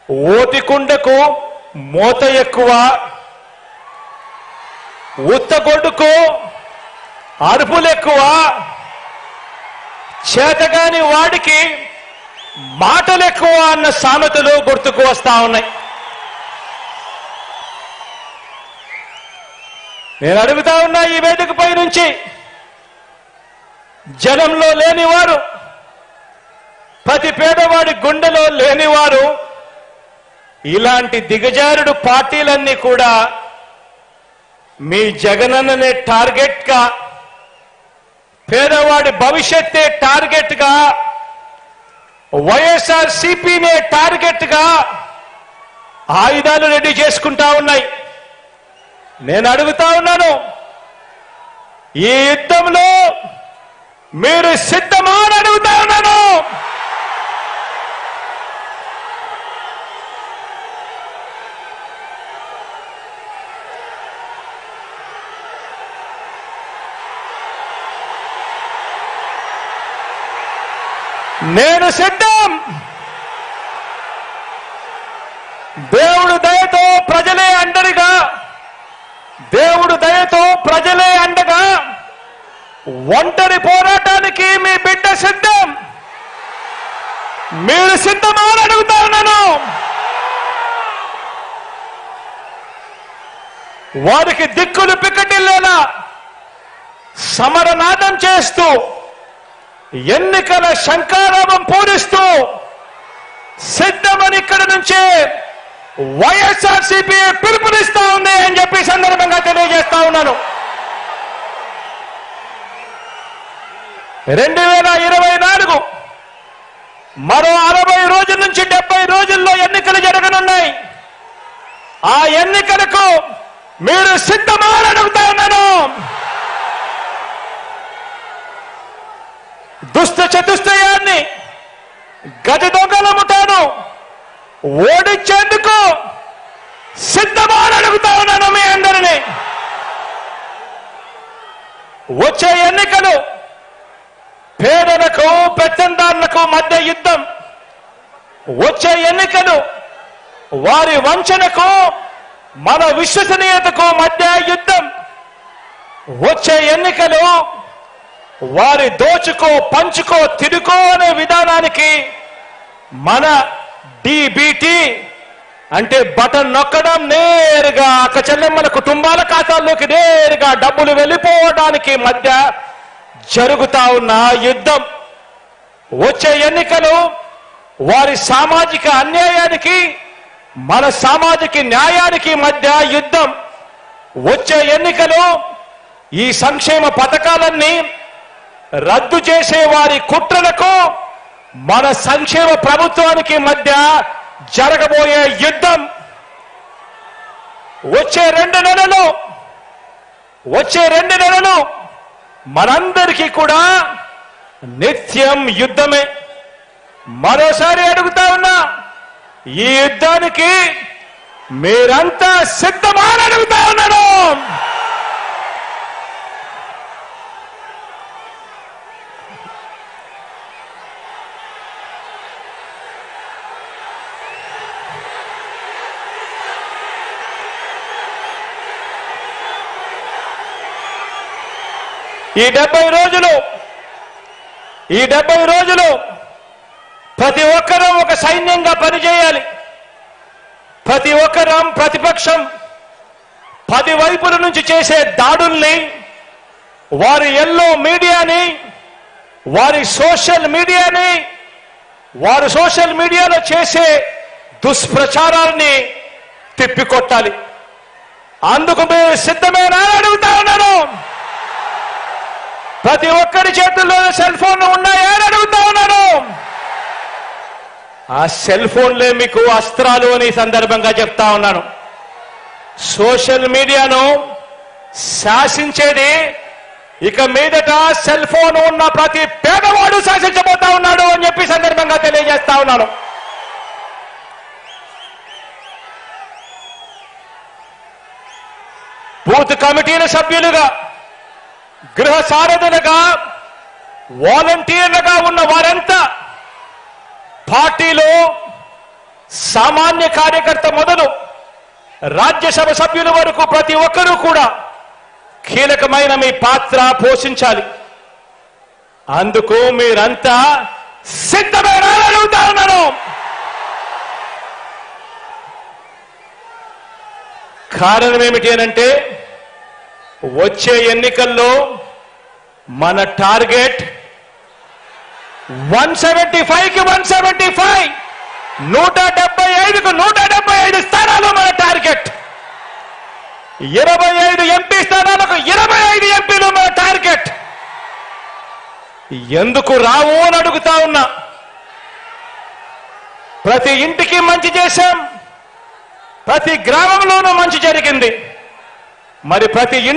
ఓటికుండకు మోత ఎక్కువ, ఉత్తగొడ్డుకు అరుపులు ఎక్కువ, చేతగాని వాడికి మాటలు ఎక్కువ అన్న సామెతలు గుర్తుకు వస్తా ఉన్నాయి. నేను అడుగుతా ఉన్నా ఈ వేదికపై నుంచి, జనంలో లేనివారు, ప్రతి పేదవాడి గుండెలో లేనివారు, ఇలాంటి దిగజారుడు పార్టీలన్నీ కూడా మీ జగనన్ననే టార్గెట్ గా, పేదవాడి భవిష్యత్తే టార్గెట్ గా, వైఎస్ఆర్ సిపినే టార్గెట్ గా ఆయుధాలు రెడీ చేసుకుంటా ఉన్నాయి. నేను అడుగుతా ఉన్నాను, ఈ యుద్ధంలో మీరు సిద్ధమా అని అడుగుతా ఉన్నాను. నేను సిద్ధం. దేవుడు దయతో ప్రజలే అండగా, దేవుడు దయతో ప్రజలే అండగా, ఒంటరి పోరాటానికి మీ బిడ్డ సిద్ధం. మీరు సిద్ధమా అని అడుగుతా ఉన్నాను. వారికి దిక్కులు పిక్కటిల్లేలా సమరనాదం చేస్తూ, ఎన్నికల శంఖారావం పూరిస్తూ సిద్ధమని ఇక్కడి నుంచే వైఎస్ఆర్సీపీ పిలుపునిస్తా ఉంది అని చెప్పి సందర్భంగా తెలియజేస్తా ఉన్నాను. 2024 మరో 60 రోజుల నుంచి 70 రోజుల్లో ఎన్నికలు జరగనున్నాయి. ఆ ఎన్నికలకు మీరు సిద్ధమా అని అడుగుతా ఉన్నాను. దుష్ట చతుష్టయాన్ని, గజ దొంగల ముఠాను ఓడించేందుకు సిద్ధమా అని అడుగుతా ఉన్నాను మీ అందరినీ. వచ్చే ఎన్నికలు పేదలకు పెత్తందారులకు మధ్య యుద్ధం. వచ్చే ఎన్నికలు వారి వంచనకు మన విశ్వసనీయతకు మధ్య యుద్ధం. వచ్చే ఎన్నికలు వారి దోచుకో పంచుకో తిరుకో అనే విధానానికి మన డిబిటి అంటే బటన్ నొక్కడం, నేరుగా అక్క చెల్లెమ్మల కుటుంబాల ఖాతాల్లోకి నేరుగా డబ్బులు వెళ్ళిపోవడానికి మధ్య జరుగుతా ఉన్న యుద్ధం. వచ్చే ఎన్నికలు వారి సామాజిక అన్యాయానికి మన సామాజిక న్యాయానికి మధ్య యుద్ధం. వచ్చే ఎన్నికలు ఈ సంక్షేమ పథకాలన్నీ రద్దు చేసే వారి కుట్రలకు మన సంక్షేమ ప్రభుత్వానికి మధ్య జరగబోయే యుద్ధం. వచ్చే 2 నెలలు మనందరికీ కూడా నిత్యం యుద్ధమే. మరోసారి అడుగుతా ఉన్నా, ఈ యుద్ధానికి మీరంతా సిద్ధమా అని అడుగుతా ఉన్నాను. ఈ 70 రోజులు ప్రతి ఒక్కరూ ఒక సైన్యంగా పనిచేయాలి. ప్రతి ఒక్కరం ప్రతిపక్షం 10 వైపుల నుంచి చేసే దాడుల్ని, వారి ఎల్లో మీడియాని, వారి సోషల్ మీడియాలో చేసే దుష్ప్రచారాన్ని తిప్పికొట్టాలి. అందుకు మీరు సిద్ధమేనా అని అడుగుతా ఉన్నాను. ప్రతి ఒక్కరి చేతుల్లో సెల్ ఫోన్లు ఉన్నాయా అని అడుగుతా ఉన్నాను. ఆ సెల్ ఫోన్లే మీకు అస్త్రాలు అని సందర్భంగా చెప్తా ఉన్నాను. సోషల్ మీడియాను శాసించేది ఇక మీదట సెల్ ఫోన్ ఉన్న ప్రతి పేదవాడు శాసించబోతా ఉన్నాడు అని చెప్పి సందర్భంగా తెలియజేస్తా ఉన్నాను. బూత్ కమిటీల సభ్యులుగా, గృహ సారథులుగా, వాలంటీర్లుగా ఉన్న వారంతా పార్టీలో సామాన్య కార్యకర్త మొదలు రాజ్యసభ సభ్యుల వరకు ప్రతి ఒక్కరూ కూడా కీలకమైన మీ పాత్ర పోషించాలి. అందుకు మీరంతా సిద్ధమేనా అడుగుతా ఉన్నాను. కారణం ఏమిటి అనంటే వచ్చే ఎన్నికల్లో మన టార్గెట్ 175కి 175, 175కు 175 స్థానాలు మన టార్గెట్. 25 ఎంపీ స్థానాలకు 25 ఎంపీలు మన టార్గెట్. ఎందుకు రావు అని అడుగుతా ఉన్నా. ప్రతి ఇంటికి మంచి చేశాం, ప్రతి గ్రామంలోనూ మంచి జరిగింది. మరి ప్రతి